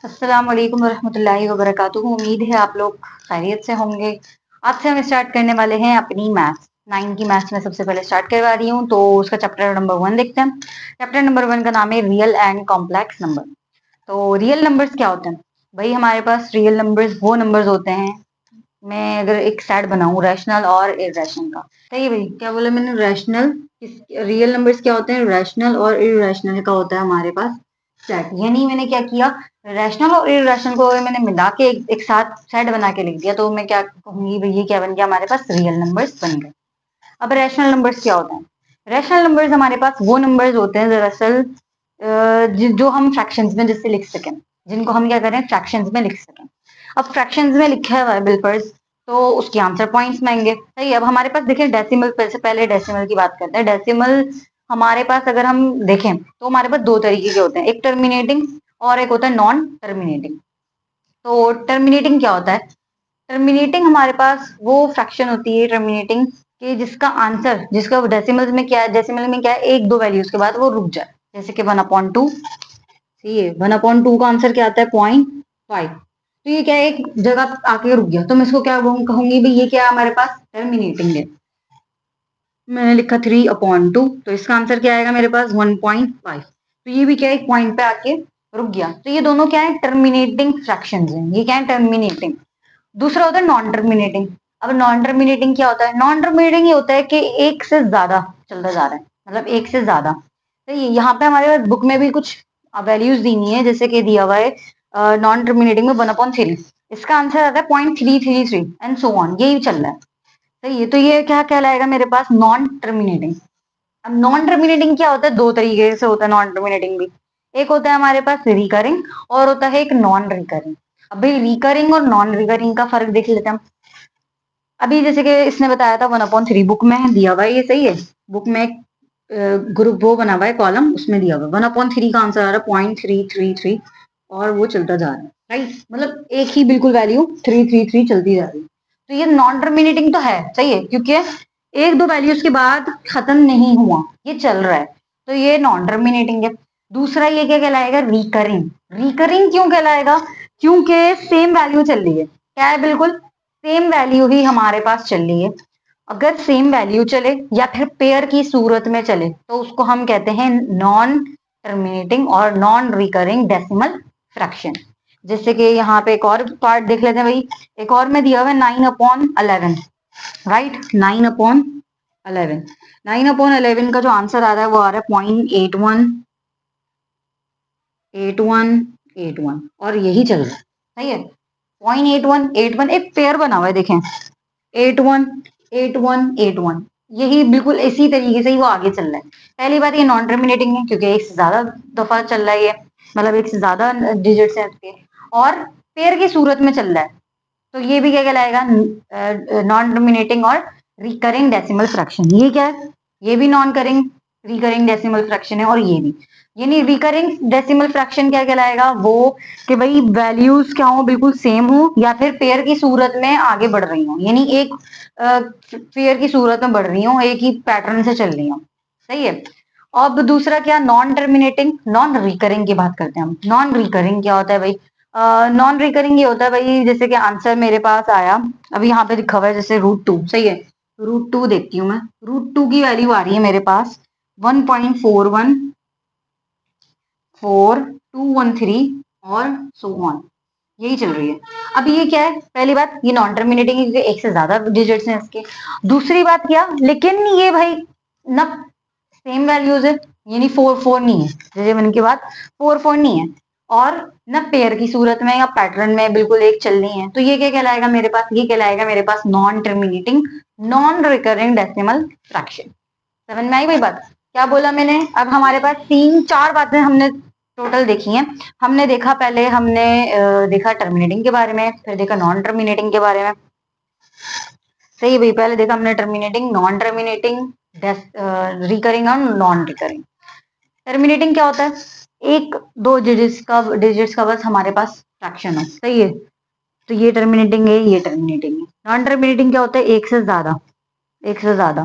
अस्सलाम वालेकुम वरहमतुल्लाहि वबरकातुहू। उम्मीद है आप लोग खैरियत से होंगे। आज से हम स्टार्ट करने वाले हैं अपनी मैथ्स 9 की मैथ्स में सबसे पहले स्टार्ट करवा रही हूँ। तो उसका चैप्टर नंबर 1 देखते हैं। चैप्टर नंबर 1 का नाम है रियल एंड कॉम्प्लेक्स नंबर। तो रियल नंबर्स क्या होते हैं भाई? हमारे पास रियल नंबर्स वो नंबर्स होते हैं, मैं अगर एक सेट बनाऊं रैशनल और इरेशनल का। सही भाई, क्या बोला मैंने? रैशनल, रियल नंबर्स क्या होते हैं? रैशनल और इरेशनल का होता है हमारे पास सेट। यानी मैंने क्या किया, रैशनल और इरेशनल को अगर मैंने मिला के एक साथ सेट बना के लिख दिया तो मैं क्या कहूंगी भाई, ये क्या बन गया? हमारे पास रियल नंबर्स बन गए। अब रैशनल नंबर्स क्या होते हैं? रैशनल नंबर्स हमारे पास वो नंबर्स होते हैं दरअसल जो हम फ्रैक्शंस में जिससे लिख सकें, जिनको हम क्या करें, फ्रैक्शंस में लिख सकें। अब फ्रैक्शंस में लिखा हुआ है बिल्कुल, तो उसके आंसर पॉइंट्स में आएंगे। सही है। अब हमारे पास देखिए डेसिमल, से पहले डेसिमल की बात करते हैं। डेसिमल हमारे पास अगर हम देखें तो हमारे पास दो तरीके के होते हैं, एक टर्मिनेटिंग और एक होता है नॉन टर्मिनेटिंग। तो टर्मिनेटिंग क्या होता है? टर्मिनेटिंग हमारे पास वो फ्रैक्शन होती है टर्मिनेटिंग कि जिसका आंसर, जिसका डेसिमल में क्या है, डेसिमल में क्या है, एक दो वैल्यूज के बाद वो रुक जाए। जैसे कि 1/2। ठीक है, 1/2 का आंसर क्या आता है? 0.5। तो ये क्या है, एक जगह आके रुक गया, तो मैं इसको क्या कहूंगी भाई, ये क्या है हमारे पास? टर्मिनेटिंग है। मैंने लिखा 3/2, तो इसका आंसर क्या आएगा मेरे पास? 1.5। तो ये भी क्या है, एक पॉइंट पे आके रुक गया। तो ये दोनों क्या है? टर्मिनेटिंग फ्रैक्शंस हैं। ये क्या है? टर्मिनेटिंग। दूसरा होता है नॉन टर्मिनेटिंग। अब नॉन टर्मिनेटिंग क्या होता है? नॉन टर्मिनेटिंग ये होता है कि एक से ज्यादा चलता जा रहा है, मतलब एक से ज्यादा। तो ये यहाँ पे हमारे बुक में भी कुछ वैल्यूज दी हुई है, जैसे कि दिया हुआ है नॉन टर्मिनेटिंग में 1/3। इसका आंसर आता है 0.333 एंड सो ऑन, यही चल रहा है। सही है। तो ये क्या कहलाएगा मेरे पास? Non terminating. अब नॉन टर्मिनेटिंग क्या होता है? दो तरीके से होता है नॉन टर्मिनेटिंग भी। एक होता है हमारे पास रिकरिंग और होता है एक नॉन रिकरिंग। अब भाई रिकरिंग और नॉन रिकरिंग का फर्क देख लेते हैं हम। अभी जैसे कि इसने बताया था 1/3, बुक में दिया हुआ है, ये सही है। बुक में एक ग्रुप वो बना हुआ है, कॉलम, उसमें दिया हुआ है 1/3 का आंसर आ रहा है 0.333 और वो चलता जा रहा है। राइट, मतलब एक ही बिल्कुल वैल्यू 333 चलती जा रही है। तो ये नॉन टर्मिनेटिंग तो है, सही है, क्योंकि एक दो वैल्यूज के बाद खत्म नहीं हुआ, ये चल रहा है, तो ये नॉन टर्मिनेटिंग है। दूसरा ये क्या कहलाएगा? रिकरिंग। रिकरिंग क्यों कहलाएगा? क्योंकि सेम वैल्यू चल रही है। क्या है? बिल्कुल सेम वैल्यू ही हमारे पास चल रही है। अगर सेम वैल्यू चले या फिर पेयर की सूरत में चले तो उसको हम कहते हैं नॉन टर्मिनेटिंग और नॉन रिकरिंग डेसिमल फ्रैक्शन। जैसे कि यहाँ पे एक और पार्ट देख लेते हैं भाई। एक और में दिया हुआ है 9/11। राइट, 9/11। 9/11 का जो आंसर आ रहा है वो आ रहा है 0.81, 8181, और यही चल रहा है। सही है। 0.8181 एक पेयर बना हुआ है, देखें, 818181, यही बिल्कुल इसी तरीके से ही वो आगे चल रहा है। पहली बात, ये नॉन टर्मिनेटिंग है क्योंकि एक से ज्यादा दफा चल रहा है ये, मतलब एक से ज्यादा डिजिट्स हैं इसके, और पेयर की सूरत में चल रहा है। तो ये भी क्या कहलाएगा? नॉन टर्मिनेटिंग और रिकरिंग डेसिमल फ्रैक्शन। ये क्या है? ये भी नॉन करिंग रिकरिंग डेसिमल फ्रैक्शन है, और ये भी। यानी रिकरिंग डेसिमल फ्रैक्शन क्या कहलाएगा? वो कि भाई वैल्यूज क्या हो, बिल्कुल सेम हो या फिर पेयर की सूरत में आगे बढ़ रही हो, यानी एक पेयर की सूरत में बढ़ रही हो, एक ही पैटर्न से चल रही हो। सही है। अब दूसरा क्या? नॉन टर्मिनेटिंग नॉन रिकरिंग की बात करते हैं हम। नॉन रिकरिंग क्या होता है भाई? नॉन रिकरिंग ये होता है भाई, जैसे कि आंसर मेरे पास आया, अभी यहाँ पे लिखा हुआ है जैसे √2। सही है। √2 देखती हूँ मैं। √2 की वैल्यू आ रही है मेरे पास 1.414213 और सो ऑन, यही चल रही है। अब ये क्या है? पहली बात, ये नॉन टर्मिनेटिंग है क्योंकि एक से ज्यादा डिजिट्स हैं इसके। दूसरी बात क्या, लेकिन ये भाई ना सेम वैल्यूज है, यानी 4 4 नहीं है, जैसे मन की बात 4 4 नहीं है, और ना पेयर की सूरत में या पैटर्न में बिल्कुल एक चल रही है। तो ये क्या कहलाएगा मेरे पास? ये कहलाएगा मेरे पास non terminating non recurring decimal fraction. समझ में आई भाई बात? क्या बोला मैंने? अब हमारे पास तीन चार बातें हमने टोटल देखी हैं। हमने देखा, पहले हमने देखा टर्मिनेटिंग के बारे में, फिर देखा नॉन टर्मिनेटिंग के बारे में। सही भाई, पहले देखा हमने टर्मिनेटिंग, नॉन टर्मिनेटिंग, रिकरिंग और नॉन रिकरिंग। टर्मिनेटिंग क्या होता है? एक दो डिजिट्स का बस हमारे पास फ्रैक्शन हो। सही है। तो ये टर्मिनेटिंग है, ये टर्मिनेटिंग है। नॉन टर्मिनेटिंग क्या होता है? एक से ज्यादा, एक से ज्यादा।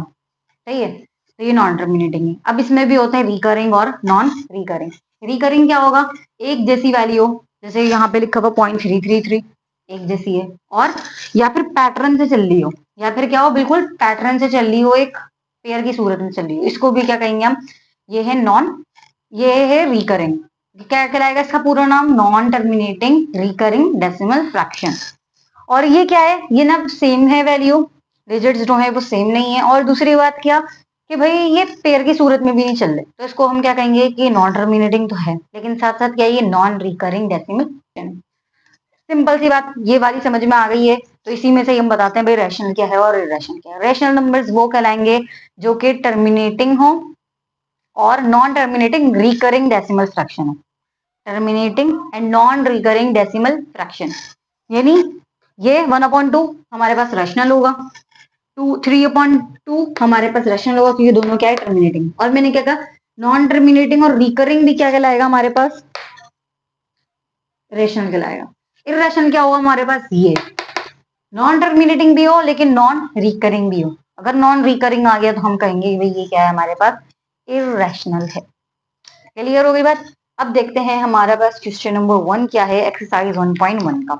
सही है। तो ये नॉन टर्मिनेटिंग है। अब इसमें भी होते हैं रिकरिंग और नॉन रिकरिंग। रिकरिंग क्या होगा? एक जैसी वैल्यू हो, जैसे यहाँ पे लिखा हुआ 0.333 एक जैसी है, और या फिर पैटर्न से चल रही हो, या फिर क्या हो बिल्कुल पैटर्न से चल रही हो, एक पेयर की सूरत में चल रही हो, इसको भी क्या कहेंगे हम, ये है नॉन, ये है रिकरिंग। क्या कहलाएगा इसका पूरा नाम, non terminating recurring decimal fraction. और ये क्या है, ये ना सेम है वैल्यू, डिजिट्स जो है वो सेम नहीं है, और दूसरी बात क्या कि भाई ये पेयर की सूरत में भी नहीं चल रहे, तो इसको हम क्या कहेंगे कि नॉन टर्मिनेटिंग तो है, लेकिन साथ साथ क्या है, ये non recurring decimal fraction. Simple सी बात, ये वाली समझ में आ गई है। तो इसी में से हम बताते हैं भाई रैशनल क्या है और इरेशनल क्या है। रैशनल नंबर्स वो कहलाएंगे जो कि टर्मिनेटिंग हो और non terminating recurring decimal fraction हो। Terminating and non recurring decimal fraction, यानी ये 1/2 हमारे पास रैशनल होगा, 3/2 हमारे पास रैशनल होगा, क्योंकि दोनों क्या है टर्मिनेटिंग। और मैंने क्या कहा, नॉन टर्मिनेटिंग और रिकरिंग भी क्या कहलाएगा हमारे पास, रेशनल कहलाएगा। इरेशनल क्या होगा हमारे पास, ये नॉन टर्मिनेटिंग भी हो लेकिन नॉन रिकरिंग भी हो। अगर नॉन रिकरिंग आ गया तो हम कहेंगे भाई ये क्या है हमारे पास, इरेशनल है। क्लियर हो गई बात। अब देखते हैं हमारा पास क्वेश्चन नंबर 1 क्या है, एक्सरसाइज 1.1 का।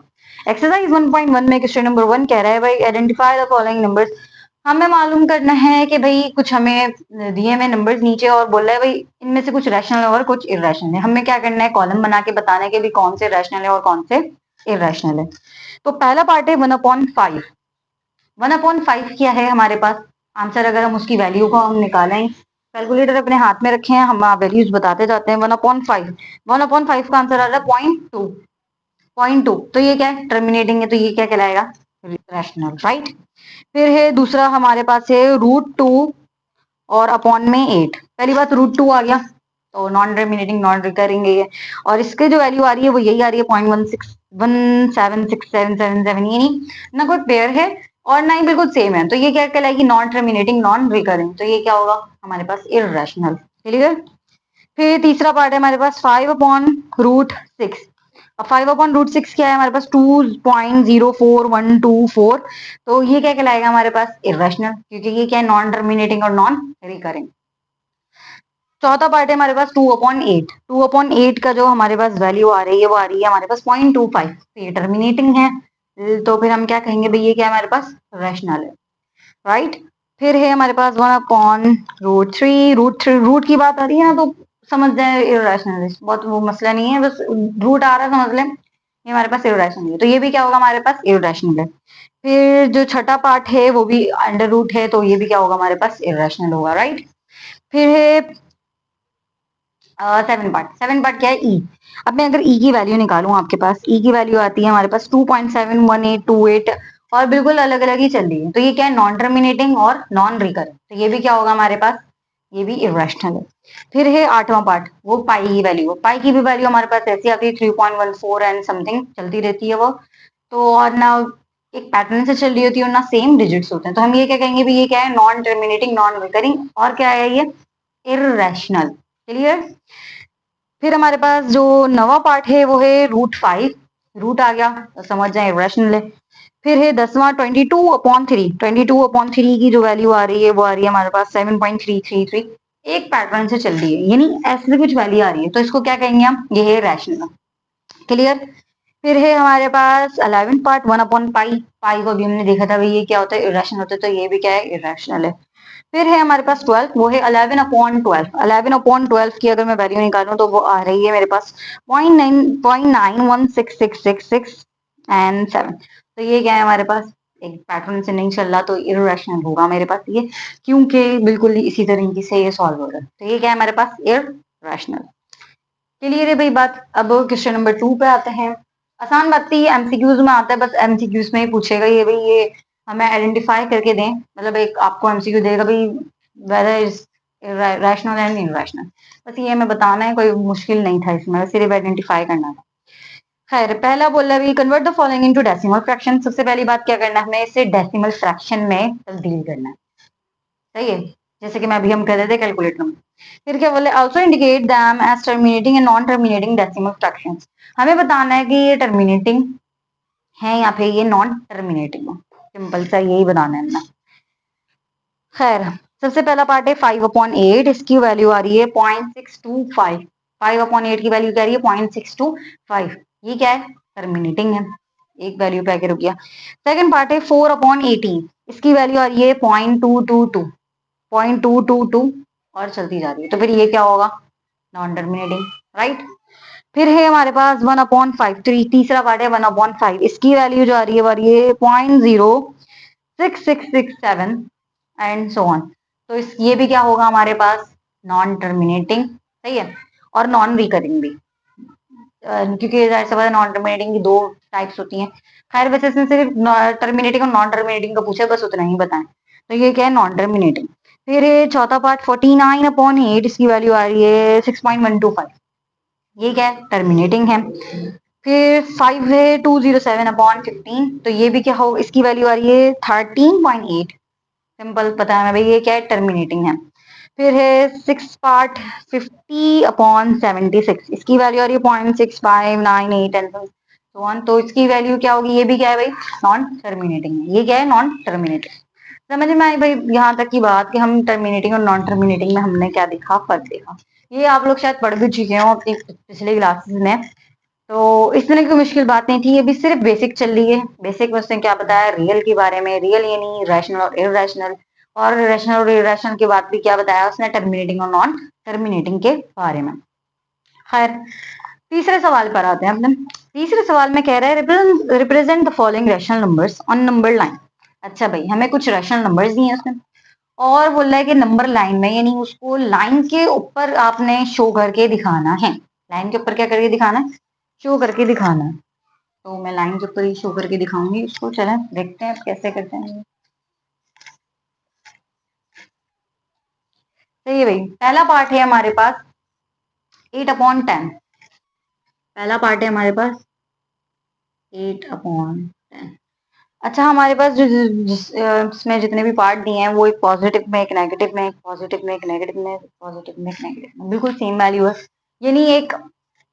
एक्सरसाइज 1.1 में क्वेश्चन नंबर 1 कह रहा है भाई आइडेंटिफाई द फॉलोइंग नंबर्स। हमें मालूम करना है कि भाई कुछ हमें दिए हुए नंबर्स नीचे और बोल रहा है भाई इनमें से कुछ रैशनल और कुछ इरेशनल है। हमें क्या करना है, कॉलम बना के बताना है कि भाई कौन से रैशनल है और कौन से इरेशनल है। तो पहला पार्ट है 1/5। 1/5 क्या है हमारे पास, आंसर अगर हम उसकी वैल्यू को हम निकालें, कैलकुलेटर अपने हाथ में रखे हैं, हम वैल्यूज बताते जाते हैं। 1/5, 1/5 का आंसर आ रहा है 0.2, 0.2। तो ये क्या है, टर्मिनेटिंग है, तो ये क्या कहलाएगा, रैशनल, राइट। फिर है दूसरा हमारे पास है √2 और अपॉन में 8। पहली बात √2 आ गया, तो नॉन टर्मिनेटिंग नॉन रिकरिंग है, और इसके जो वैल्यू आ रही है वो यही आ रही है 0.1676777, ये नहीं ना कोई पेयर है और ना ही बिल्कुल सेम है, तो ये क्या कहलाएगी, नॉन टर्मिनेटिंग नॉन रिकरिंग, तो ये क्या होगा हमारे पास, इरेशनल। क्लियर। फिर तीसरा पार्ट है हमारे पास 5/√6। अब 5/√6 क्या है हमारे पास, 2.04124, तो ये क्या कहलाएगा हमारे पास, इरेशनल, क्योंकि ये क्या है, नॉन टर्मिनेटिंग और नॉन रिकरिंग। चौथा पार्ट है हमारे पास 2/8। 2/8 का जो हमारे पास वैल्यू आ रही है वो आ रही है हमारे पास 0.25, तो ये टर्मिनेटिंग है, तो फिर हम क्या कहेंगे भाई ये क्या है हमारे पास, रैशनल है, राइट। फिर है हमारे पास 1/√3। रूट की बात आ रही है ना, तो समझ जाए इरेशनल, बहुत वो मसला नहीं है, बस रूट आ रहा है समझ लें, ये हमारे पास इरेशनल है, तो ये भी क्या होगा हमारे पास, इरेशनल है। फिर जो छठा पार्ट है वो भी अंडर रूट है, तो ये भी क्या होगा हमारे पास, इरेशनल होगा, राइट। फिर है 7 पार्ट क्या है, ई। अब मैं अगर ई की वैल्यू निकालूं, आपके पास ई की वैल्यू आती है हमारे पास 2.71828, और बिल्कुल अलग अलग ही चल रही है, तो ये क्या है, नॉन टर्मिनेटिंग और नॉन रिकरिंग, तो ये भी क्या होगा हमारे पास, ये भी इरेशनल है। फिर है 8वां पार्ट, वो पाई की वैल्यू, पाई की भी वैल्यू हमारे पास ऐसी आती है 3.14 एंड समथिंग चलती रहती है वो, तो और ना एक पैटर्न से चल रही होती है और ना सेम डिजिट्स होते हैं, तो हम ये क्या कहेंगे भी ये क्या है, नॉन टर्मिनेटिंग नॉन रिकरिंग, और क्या है ये, इरेशनल। क्लियर। फिर हमारे पास जो नवा पार्ट है वो है √5, रूट आ गया तो समझ जाए रैशनल है। फिर है 10वां 22/3। 22/3 की जो वैल्यू आ रही है वो आ रही है हमारे पास 7.333, एक पैटर्न से चल रही है, यानी ऐसे कुछ वैल्यू आ रही है, तो इसको क्या कहेंगे हम, ये है रैशनल। क्लियर। फिर है हमारे पास 11 पार्ट 1/पाई। पाई को अभी हमने देखा था भाई ये क्या होता है, इरेशनल होता है, तो ये भी क्या है, इरेशनल है। फिर है हमारे पास 12, वो है 11/12। 11/12 की अगर मैं वैल्यू निकालूं तो वो आ रही है मेरे पास 0.916666 एंड 7, तो ये क्या है हमारे पास, एक पैटर्न से नहीं चल रहा, तो इरेशनल होगा मेरे पास ये, क्योंकि बिल्कुल इसी तरीके से ये सॉल्व हो रहा है, तो ये क्या है हमारे पास, इरेशनल। क्लियर है भाई बात। अब क्वेश्चन नंबर 2 पे आते हैं। आसान बात थी, एमसीक्यूज में आता है, बस एमसीक्यूज में ही पूछेगा ये भाई, ये हमें आइडेंटिफाई करके दें, मतलब एक आपको एमसीक्यू देगा भाई वेदर इज रैशनल एंड इनरैशनल, बस ये हमें बताना है, कोई मुश्किल नहीं था इसमें, सिर्फ आइडेंटिफाई करना था। खैर पहला बोल रहा है convert the following into decimal fraction. सबसे पहली बात क्या करना है, हमें इसे डेसिमल फ्रैक्शन में तब्दील करना है, सही है, जैसे कि मैं अभी हम कर रहे थे कैलकुलेटर में। फिर क्या बोले, also indicate them as terminating and non terminating decimal fractions. हमें बताना है कि ये टर्मिनेटिंग है या फिर ये नॉन टर्मिनेटिंग है, सिंपल सा यही बताना है हमें। खैर सबसे पहला पार्ट है 5/8, इसकी वैल्यू आ रही है 0.625। 5/8 की वैल्यू क्या आ रही है, 0.625। ये क्या है, टर्मिनेटिंग है, एक वैल्यू पे आके रुक गया। सेकंड पार्ट है 4/18, इसकी वैल्यू आ रही है 0.222, 0.222 और चलती जा रही है, तो फिर ये क्या होगा, नॉन टर्मिनेटिंग, राइट। फिर है हमारे पास 1/5, तीसरा पार्ट है 1/5, इसकी वैल्यू जो आ रही है वो आ रही है 0.06667 एंड सो ऑन। तो इस ये भी क्या होगा हमारे पास, नॉन टर्मिनेटिंग, सही है, और नॉन रिकरिंग भी, क्योंकि जाहिर सी बात है नॉन टर्मिनेटिंग की दो टाइप्स होती हैं। खैर वैसे इसमें सिर्फ टर्मिनेटिंग और नॉन टर्मिनेटिंग का पूछा, बस उतना ही बताएं, तो ये क्या है, नॉन टर्मिनेटिंग। फिर ये चौथा पार्ट 49/8, इसकी वैल्यू आ रही है 6.125, ये क्या है, टर्मिनेटिंग है। फिर 5 है 207/15, तो ये भी क्या हो, इसकी वैल्यू आ रही है 13.8, सिंपल पता है भाई ये क्या है, टर्मिनेटिंग है। फिर है 6 पार्ट 50/76, इसकी वैल्यू आ रही है 0.6598 एंड so on, तो इसकी वैल्यू क्या होगी, ये भी क्या है भाई, नॉन टर्मिनेटिंग है, ये क्या है, नॉन टर्मिनेटिंग। समझ में आई भाई यहाँ तक की बात कि हम टर्मिनेटिंग और नॉन टर्मिनेटिंग में हमने क्या देखा, फर्क देखा। ये आप लोग शायद पढ़ भी चुके हो अपनी पिछले क्लासेस में, तो इस तरह की मुश्किल बात नहीं थी, ये भी सिर्फ बेसिक चल रही है। बेसिक में उसने क्या बताया, रियल के बारे में, रियल यानी रैशनल और इरेशनल, और रैशनल और इरेशनल के बाद भी क्या बताया उसने, टर्मिनेटिंग और नॉन टर्मिनेटिंग के बारे में। खैर तीसरे सवाल पर आते हैं अपने। तीसरे सवाल में कह रहा है represent the following rational numbers on number line. अच्छा भाई हमें कुछ रैशनल नंबर्स दिए हैं उसने, और बोल रहा है कि नंबर लाइन में, यानी उसको लाइन के ऊपर आपने शो करके दिखाना है। लाइन के ऊपर क्या करके दिखाना है, शो करके दिखाना है। तो मैं लाइन के ऊपर ही शो करके दिखाऊंगी इसको, चलें देखते हैं कैसे करते हैं। तो ये भाई पहला पार्ट है हमारे पास 8/10, पहला पार्ट है हमारे पास 8/10। अच्छा हमारे पास जिसमें जितने भी पार्ट दिए हैं वो एक पॉजिटिव में, एक नेगेटिव में, एक पॉजिटिव में, एक नेगेटिव में, पॉजिटिव में, एक नेगेटिव में, बिल्कुल सेम वैल्यू है। यानी एक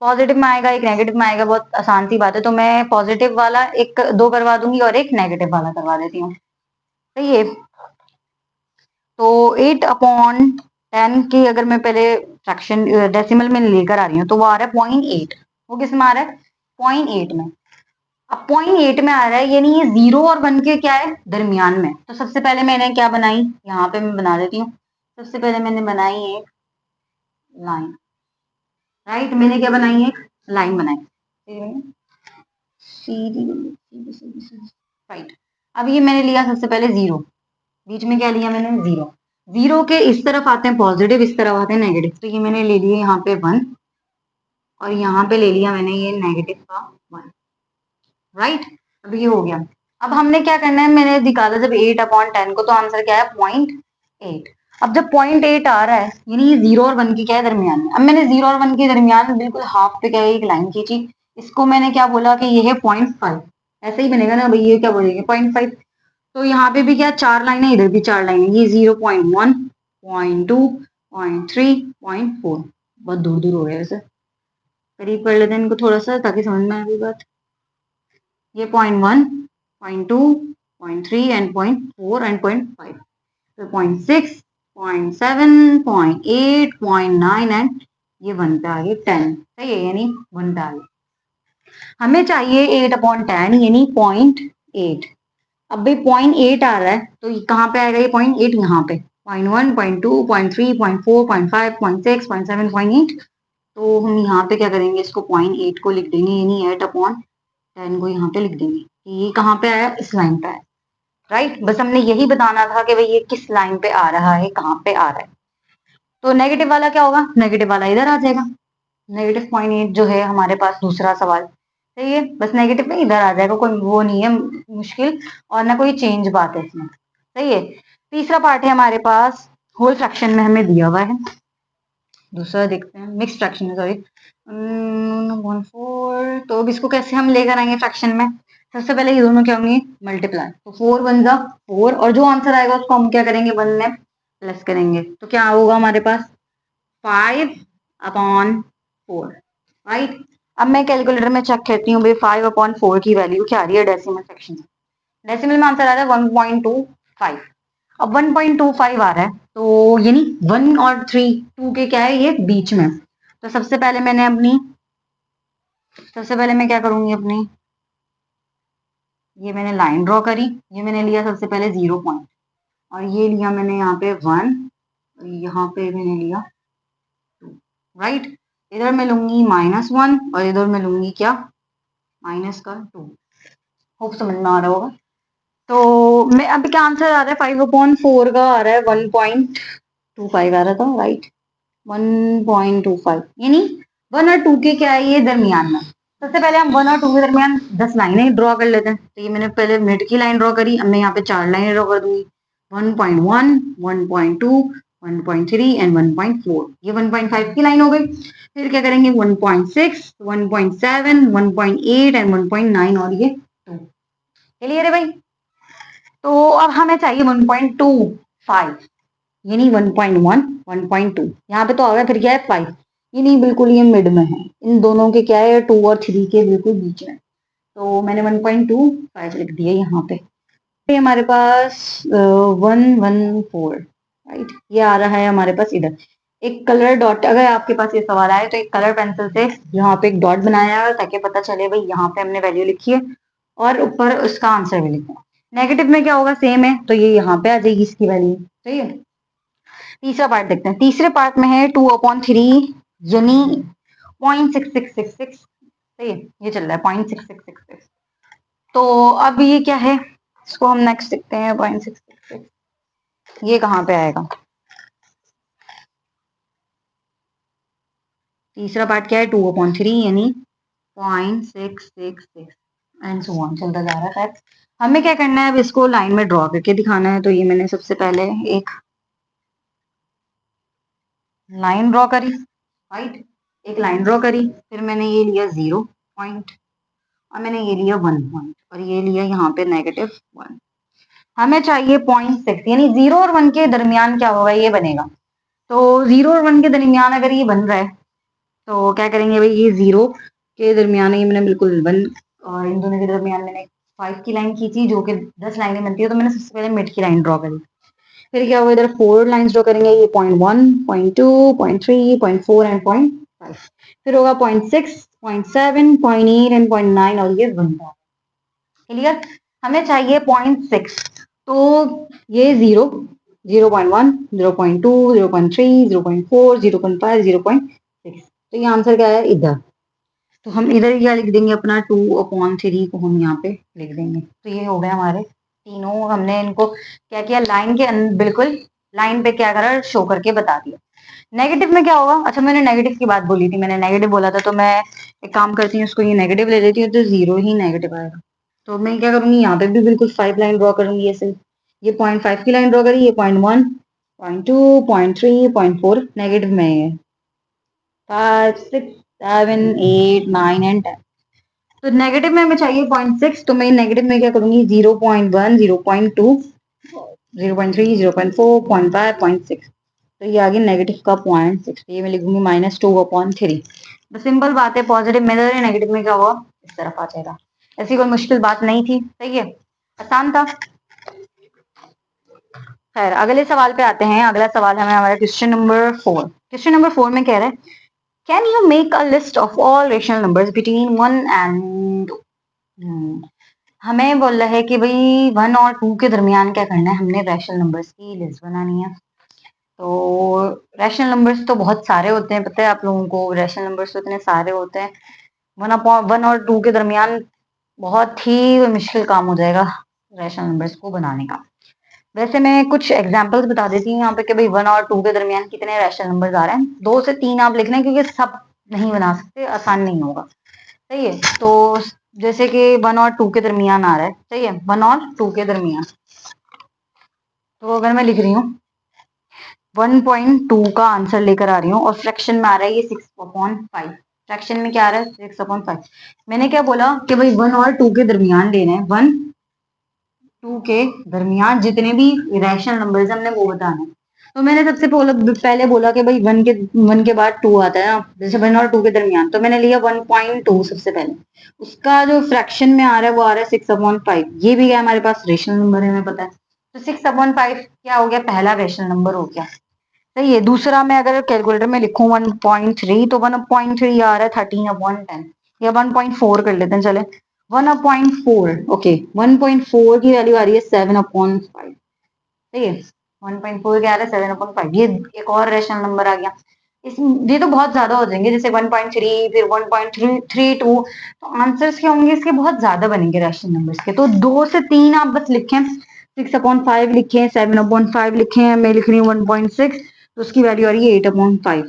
पॉजिटिव में आएगा एक नेगेटिव में आएगा, बहुत आसान सी बात है। तो मैं पॉजिटिव वाला एक दो करवा दूंगी और एक नेगेटिव वाला करवा देती हूँ, सही है। तो 8/10 की अगर मैं पहले फ्रैक्शन डेसिमल में लेकर आ रही हूँ तो वो आ रहा है 0.8, वो किस में आ रहा है, 0.8 में। अब 0.8 में आ रहा है, यानी ये 0 और 1 के क्या है, दरमियान में। तो सबसे पहले मैंने क्या बनाई, यहाँ पे मैं बना देती हूँ। सबसे पहले मैंने बनाई एक लाइन, राइट, मैंने क्या बनाई, एक लाइन बनाई, सीधी सीधी सीधी सीधी, राइट। अब ये मैंने लिया सबसे पहले 0, बीच में क्या लिया मैंने, 0। 0 के इस तरफ आते हैं पॉजिटिव, इस तरफ आते हैं नेगेटिव, तो ये मैंने ले लिया यहाँ पे 1, और यहाँ पे ले लिया मैंने ये नेगेटिव का 1, राइट। अब ये हो गया। अब हमने क्या करना है, मैंने निकाला जब 8/10 को, तो आंसर क्या है, 0.8। अब जब 0.8 आ रहा है, यानी ये 0 और 1 के क्या है, दरमियान में। अब मैंने 0 और 1 के दरमियान बिल्कुल हाफ पे क्या है, एक लाइन खींची, इसको मैंने क्या बोला कि ये है 0.5, ऐसे ही बनेगा ना भाई, ये क्या बोलेंगे 0.5। तो यहाँ पे भी क्या, चार लाइनें, इधर भी चार लाइनें, ये 0.1, 0.2, 0.3, 0.4, बहुत दूर दूर हो गया वैसे, करीब कर लेते हैं इनको थोड़ा सा ताकि समझ में आए बात। ये 0.1, 0.2, 0.3 एंड 0.4 एंड 0.5, तो 0.6, 0.7, 0.8, 0.9 एंड ये 1 पे आ गई 10, सही है, यानी 1 पे आ गई। हमें चाहिए 8/10 यानी 0.8। अब भाई 0.8 आ रहा है, तो ये कहाँ पे आएगा, ये 0.8 यहाँ पे, 0.1, 0.2, 0.3, 0.4, 0.5, 0.6, 0.7, 0.8। तो हम यहाँ पे क्या करेंगे, इसको 0.8 को लिख देंगे, यानी 8/10 को यहाँ पे लिख देंगे कि ये कहाँ पे आया, इस लाइन पे आया, राइट। बस हमने यही बताना था कि भाई ये किस लाइन पे आ रहा है, कहाँ पे आ रहा है। तो नेगेटिव वाला क्या होगा, नेगेटिव वाला इधर आ जाएगा, नेगेटिव 0.8 जो है हमारे पास दूसरा सवाल, सही है। बस नेगेटिव में इधर आ जाएगा, कोई वो नहीं है मुश्किल, और ना कोई चेंज बात है इसमें, सही है। तीसरा पार्ट है हमारे पास, होल फ्रैक्शन में हमें दिया हुआ है। दूसरा देखते हैं, मिक्स फ्रैक्शन है, सॉरी, 1/4। तो अब इसको कैसे हम लेकर आएंगे फ्रैक्शन में, सबसे पहले ये दोनों क्या होंगे, मल्टीप्लाई, तो 4 1 जा 4, और जो आंसर आएगा उसको हम क्या करेंगे, 1 में प्लस करेंगे, तो क्या होगा हमारे पास 5/4, राइट। अब मैं कैलकुलेटर में चेक करती हूँ भाई 5/4 की वैल्यू क्या आ रही है डेसिमल सेक्शन में। डेसिमल में आंसर आ रहा है 1.25। अब 1.25 आ रहा है, तो यानी 1 और 3 2 के क्या है, ये बीच में। तो सबसे पहले मैंने अपनी सबसे पहले मैं क्या करूंगी अपनी, ये मैंने लाइन ड्रॉ करी, ये मैंने लिया सबसे पहले 0 पॉइंट, और ये लिया मैंने यहाँ पे 1, यहाँ पे मैंने लिया 2, राइट। इधर मैं लूंगी -1 और इधर मैं लूंगी क्या, -2। होप समझ में आ रहा होगा। तो मैं अभी क्या आंसर आ रहा है, 5/4 का आ रहा है 1.25 आ रहा था, राइट। 1.25 यानी 1 और 2 के क्या है, ये दरमियान में। सबसे पहले हम 1 और 2 के दरमियान 10 लाइनें ड्रॉ कर लेते हैं। तो ये मैंने पहले मिड की लाइन ड्रॉ करी, अब मैं यहाँ पे 4 लाइनें ड्रॉ कर दूंगी, 1.1, 1.2, 1.3 एंड 1.4। ये 1.5 की लाइन हो गई। फिर क्या करेंगे, 1.6, 1.7, 1.8 एंड 1.9 और ये 2। क्लियर है भाई। तो अब हमें चाहिए 1.25, यानी 1.1, 1.2, यहाँ पे तो आ गया, फिर क्या है 5, ये नहीं बिल्कुल ये मिड में है, इन दोनों के क्या है 2 और 3 के बिल्कुल बीच में। तो मैंने 1.25 लिख दिया यहाँ पे। ये हमारे पास 114, राइट, ये आ रहा है हमारे पास इधर। एक कलर डॉट, अगर आपके पास ये सवाल आए तो एक कलर पेंसिल से यहाँ पे एक डॉट बनाया है, ताकि पता चले भाई यहाँ पे हमने वैल्यू लिखी है और ऊपर उसका आंसर भी लिखा है। नेगेटिव में क्या होगा, सेम है, तो ये यहाँ पे आ जाएगी इसकी वैल्यू, सही है। तीसरा पार्ट देखते हैं। तीसरे पार्ट में है 2/3 यानी 0.6666, सही है, ये चल रहा है 0.6666। तो अब ये क्या है, इसको हम नेक्स्ट देखते हैं। 0.666 ये कहाँ पे आएगा, तीसरा पार्ट क्या है, 2/3 यानी 0.666 एंड सो ऑन चलता जा रहा है। खैर, हमें क्या करना है, अब इसको लाइन में ड्रॉ करके दिखाना है। तो ये मैंने सबसे पहले एक लाइन ड्रॉ करी, राइट, एक लाइन ड्रॉ करी, फिर मैंने ये लिया 0 पॉइंट, और मैंने ये लिया 1 पॉइंट, और ये लिया यहाँ पे -1। हमें चाहिए 0.6, यानी 0 और 1 के दरमियान क्या होगा, ये बनेगा। तो 0 और 1 के दरमियान अगर ये बन रहा है, तो क्या करेंगे भाई, ये 0 के दरमियान ये मैंने बिल्कुल 1, और इन दोनों के दरमियान मैंने 5 की लाइन खींची, जो कि 10 लाइनें बनती है। तो मैंने सबसे पहले मिड की लाइन ड्रॉ करी, फिर क्या होगा, इधर 4 लाइन्स ड्रॉ करेंगे, ये 0.1, 0.2, 0.3, 0.4 एंड 0.5। फिर होगा 0.6, 0.7, 0.8 एंड 0.9, और ये 1। क्लियर। हमें चाहिए 0.6, तो ये 0, 0.1, 0.2, 0.3, 0.4, 0.5, 0.6। तो ये आंसर क्या है इधर। तो हम इधर क्या लिख देंगे, अपना 2/3 को हम यहाँ पे लिख देंगे। तो ये हो गए हमारे तीनों, हमने इनको क्या किया, लाइन के बिल्कुल लाइन पे क्या करा, शो करके बता दिया। नेगेटिव में क्या होगा, अच्छा मैंने नेगेटिव की बात बोली थी, मैंने नेगेटिव बोला था, तो मैं एक काम करती हूँ, उसको ये नेगेटिव ले लेती हूँ, तो 0 ही नेगेटिव आएगा। तो मैं क्या करूंगी, यहाँ पे भी बिल्कुल 5 लाइन ड्रॉ करूंगी ऐसे। ये 0.5 की लाइन ड्रॉ करी, ये 0.1, 0.2, 0.3, 0.4 नेगेटिव में है, 5, 6, 7, 8, 9 एंड 10। तो नेगेटिव में हमें चाहिए 0.6, तो मैं नेगेटिव में क्या करूंगी, 0.1, 0.2, 0.3, 0.4, 0.5, 0.6। तो ये आ गया नेगेटिव का 0.6। ये मैं लिखूंगी -2/3। तो सिंपल बात है, पॉजिटिव में इधर है, नेगेटिव में क्या हुआ, इस तरफ आ जाएगा। ऐसी कोई मुश्किल बात नहीं थी, सही है, आसान था। खैर, अगले सवाल पे आते हैं। अगला सवाल हमें हमारा क्वेश्चन नंबर 4। क्वेश्चन नंबर 4 में कह रहा है, can you make a list of all rational numbers between 1 and 2। हमें बोल रहा है कि भाई 1 और 2 के दरमियान क्या करना है, हमने रैशनल नंबर्स की लिस्ट बनानी है। तो रैशनल नंबर्स तो बहुत सारे होते हैं, पता है आप लोगों को, रैशनल नंबर्स तो इतने सारे होते हैं। 1 और 2 के दरमियान बहुत ही मुश्किल काम हो जाएगा रैशनल नंबर्स को बनाने का। वैसे मैं कुछ एग्जांपल्स बता देती हूँ यहाँ पे कि भाई 1 और 2 के दरमियान कितने रैशनल नंबर्स आ रहे हैं। 2 से 3 आप लिख लें, क्योंकि सब नहीं बना सकते, आसान नहीं होगा, सही है। तो जैसे कि 1 और 2 के दरमियान आ रहा है, सही है, 1 और 2 के दरमियान। तो अगर मैं लिख रही हूँ 1.2 का आंसर लेकर आ रही हूँ, और फ्रैक्शन में आ रहा है ये 6/5। फ्रैक्शन में क्या आ रहा है, 6/5। मैंने क्या बोला कि भाई 1 और 2 के दरमियान लेने हैं, 1, 2 के दरमियान जितने भी रैशनल नंबर्स हमने वो बताना है। तो मैंने सबसे पहले बोला कि भाई 1 के बाद 2 आता है ना, जैसे 1 और 2 के दरमियान, तो मैंने लिया 1.2 सबसे पहले। उसका जो फ्रैक्शन में आ रहा है वो आ रहा है 6/5। ये भी क्या हमारे पास रेशनल नंबर है, हमें पता है। तो 6/5 क्या हो गया, पहला रेशनल नंबर हो गया, सही है। दूसरा मैं अगर कैलकुलेटर में लिखूं 1.3, तो 1.3 आ रहा है 13/10। या 1.4 कर लेते हैं, चले 1/4। ओके, 1.4 की वैल्यू आ रही है 7/5। सही है, 1.4 क्या आ रहा है 7/5। ये एक और रेशनल नंबर आ गया। इस ये तो बहुत ज्यादा हो जाएंगे, जैसे 1.3 फिर 1.32, तो आंसर्स क्या होंगे इसके, बहुत ज्यादा बनेंगे रेशनल नंबर्स के। तो 2 से 3 आप बस लिखें, 6/5 लिखें, 7/5 लिखें, मैं लिख रही हूँ 1.6, तो उसकी वैल्यू आ रही है 8/5।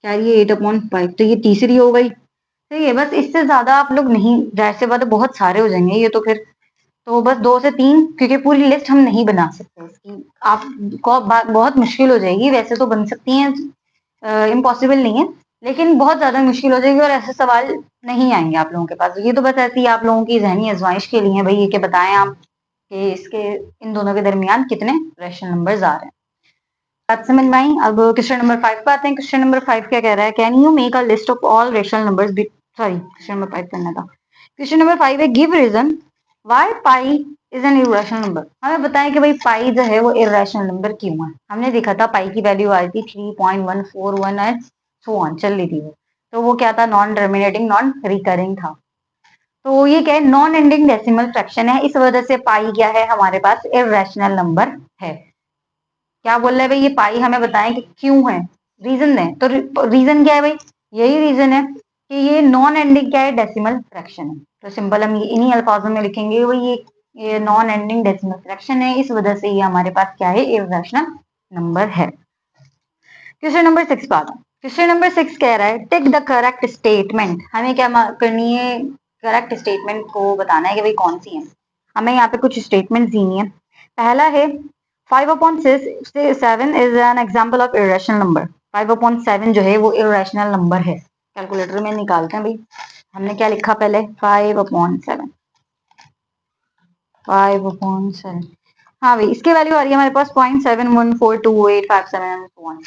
क्या आ रही है 8/5, तो ये तीसरी हो गई। सही है, बस इससे ज्यादा आप लोग नहीं, जाहिर सी बात है बहुत सारे हो जाएंगे ये तो फिर। तो बस 2 से 3, क्योंकि पूरी लिस्ट हम नहीं बना सकते इसकी, आपको बहुत मुश्किल हो जाएगी। वैसे तो बन सकती हैं, इम्पॉसिबल नहीं है, लेकिन बहुत ज्यादा मुश्किल हो जाएगी और ऐसे सवाल नहीं आएंगे आप लोगों के पास। ये तो बस ऐसी आप लोगों की जहनी आजमाइश के लिए भाई, ये कि बताएं आप कि इसके इन दोनों के दरमियान कितने रेशनल नंबर्स आ रहे हैं। बात समझ में आई? अब क्वेश्चन नंबर 5 पे आते हैं। क्वेश्चन नंबर 5 क्या कह रहा है, can you make a list of all rational numbers, sorry question number 5 करना था। क्वेश्चन नंबर 5 है, give reason why pi is an irrational number. हमें बताएं कि भाई पाई जो है वो इरेशनल नंबर क्यों है। हमने देखा था पाई की वैल्यू आई थी 3.141 एंड सो ऑन, चल रही थी वो। तो वो क्या था, नॉन टर्मिनेटिंग नॉन रिकरिंग था। तो ये क्या है, नॉन एंडिंग डेसिमल फ्रैक्शन है, इस वजह से पाई क्या है हमारे पास इरेशनल नंबर है। क्या बोल रहा है भाई, ये पाई हमें बताएं कि क्यों है, रीजन दें। तो रीजन क्या है भाई, यही रीजन है कि ये नॉन एंडिंग क्या है, डेसिमल फ्रैक्शन है। तो सिंपल हम इन्हीं अल्फाजों में लिखेंगे भाई, ये नॉन एंडिंग डेसिमल फ्रैक्शन है, इस वजह से ये हमारे पास क्या है, इरेशनल नंबर है। क्वेश्चन नंबर 6 पे आता हूं। क्वेश्चन नंबर 6 कह रहा है, टेक द करेक्ट स्टेटमेंट। हमें क्या करनी है, करेक्ट स्टेटमेंट को बताना है कि भाई कौन सी है। हमें यहाँ पे कुछ स्टेटमेंट देनी है। पहला है 5/7 is an example of irrational number. 5/7 जो है वो इरेशनल नंबर है। कैलकुलेटर में निकालते हैं भाई, हमने क्या लिखा पहले, 5/7। 5/7, हाँ भाई, इसकी वैल्यू आ रही है हमारे पास 0.71428571।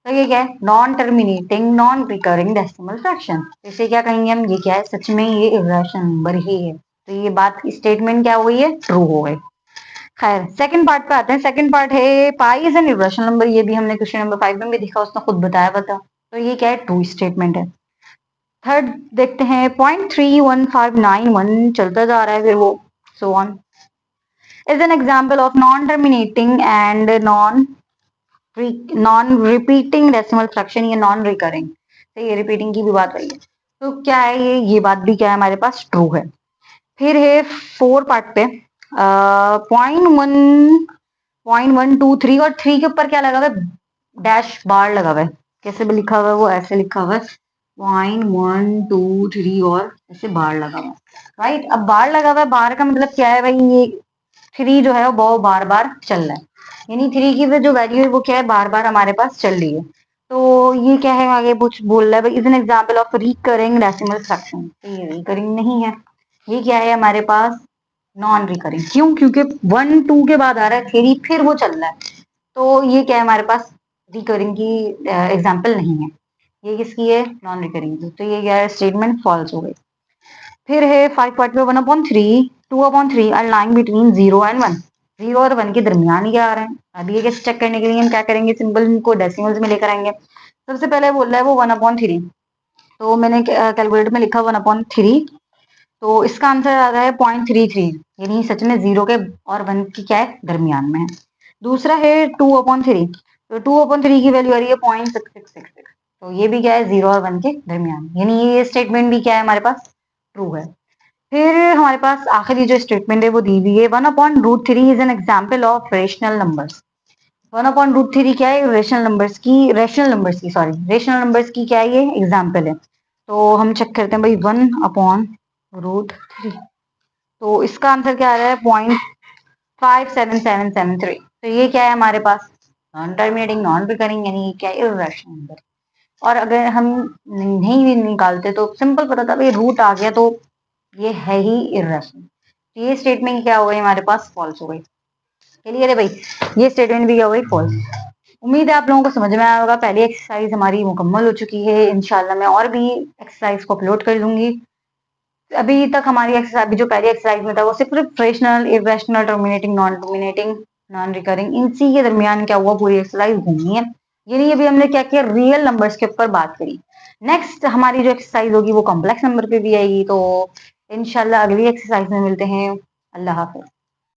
तो ये क्या है, non terminating non recurring decimal fraction. इसे क्या कहेंगे हम, ये क्या है, सच में ये इरेशनल नंबर ही है। तो ये बात स्टेटमेंट क्या हो गई है, ट्रू हो गई। खैर सेकंड पार्ट पे आते हैं। सेकंड पार्ट है पाई इज एन इरेशनल नंबर। ये भी हमने क्वेश्चन नंबर 5 में भी देखा, उसने खुद बताया बता। तो ये क्या है, ट्रू स्टेटमेंट है। थर्ड देखते हैं, 0.31591 चलता जा रहा है फिर वो so on is an example of non terminating and non repeating decimal fraction, ये नॉन रिकरिंग। तो ये रिपीटिंग की भी बात वही है। तो क्या है ये बात भी क्या है हमारे पास, ट्रू है। फिर है 4 पार्ट पे, 0.1 0.123 और 3 के ऊपर क्या लगा हुआ है, डैश बार लगा हुआ है। कैसे भी लिखा हुआ है वो, ऐसे लिखा हुआ है 0.123 और ऐसे बार लगा हुआ है। राइट, अब बार लगा हुआ है, बार का मतलब क्या है भाई, ये 3 जो है वो बार बार चल रहा है, यानी 3 की जो वैल्यू है वो क्या है, बार बार हमारे पास चल रही है। तो ये क्या है, आगे कुछ बोल रहा है भाई, is an example of recurring decimal fraction. तो ये रिकरिंग नहीं है, ये क्या है हमारे पास, नॉन रिकरिंग। क्यों, क्योंकि 1 2 के बाद आ रहा है 3, फिर वो चल रहा है। तो ये क्या है हमारे पास, रिकरिंग की एग्जाम्पल नहीं है। ये किसकी है, नॉन रिकरिंग की। तो ये क्या है, स्टेटमेंट फॉल्स हो गई। फिर है 5 पार्ट में 1/3 2/3 आर लाइंग बिटवीन 0 एंड 1। 0 और 1 के दरमियान ही क्या आ रहा है। अब ये कैसे चेक करने के लिए हम क्या करेंगे, सिंपल इनको डेसिमल्स में लेकर आएंगे। सबसे पहले बोल रहा है वो 1/3, तो मैंने कैलकुलेटर में लिखा 1/3। तो इसका आंसर आ रहा है 0.33, यानी सच में 0 के और 1 की क्या है, दरमियान में है। दूसरा है 2/3, तो 2/3 की वैल्यू आ रही है 0.6666। तो ये भी क्या है, 0 और 1 के दरमियान, यानी ये स्टेटमेंट भी क्या है हमारे पास, ट्रू है। फिर हमारे पास आखिरी जो स्टेटमेंट है वो दी हुई है, 1/√3 is an example of rational numbers. 1/√3 क्या है, रेशनल नंबर्स की क्या है, ये एग्जाम्पल है। तो हम चेक करते हैं भाई, 1/√3, तो इसका आंसर क्या आ रहा है, 0.57773। तो ये क्या है हमारे पास, नॉन टर्मिनेटिंग नॉन रिकरिंग, यानी क्या है, इर्रेशनल नंबर। और अगर हम नहीं भी निकालते तो सिंपल पता था भाई, रूट आ गया तो ये है ही इरेशनल। तो ये स्टेटमेंट क्या हो गई हमारे पास, फॉल्स हो गई। क्लियर है भाई, ये स्टेटमेंट भी क्या हो गई, फॉल्स। उम्मीद है आप लोगों को समझ में आया होगा। पहली एक्सरसाइज हमारी मुकम्मल हो चुकी है, इंशाल्लाह मैं और भी एक्सरसाइज को अपलोड कर दूंगी। अभी तक हमारी एक्सरसाइज, जो पहली एक्सरसाइज में था वो सिर्फ rational irrational terminating non recurring, इनसी के दरमियान क्या हुआ, पूरी एक्सरसाइज घूमनी है। यानी अभी हमने क्या किया, रियल नंबर्स के ऊपर बात करी। नेक्स्ट हमारी जो एक्सरसाइज होगी वो कॉम्प्लेक्स नंबर पे भी आएगी। तो इंशाल्लाह अगली एक्सरसाइज में मिलते हैं। अल्लाह हाफ़िज़।